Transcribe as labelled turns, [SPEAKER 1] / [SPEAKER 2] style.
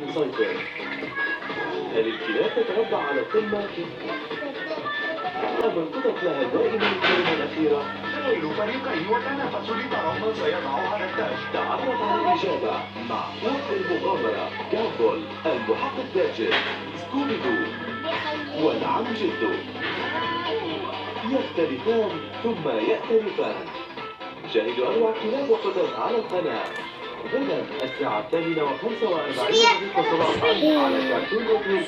[SPEAKER 1] يسيطر. هل الكلاب تتربع على القمة؟ أم القطط لها دائما الكلمة الأخيرة؟
[SPEAKER 2] كل فريقين يتنافس لترى من سيضع على التاج.
[SPEAKER 1] تعرف على الإجابة مع قوة المغامرة جامبول، المحقق باتشر، سكوبي دو، ونعم جدو. يختلفان ثم يأتلفان. شاهدوا أنواع كلاب وقطط على القناة غدا الساعة 8:45 صباحا على كارتون نتورك.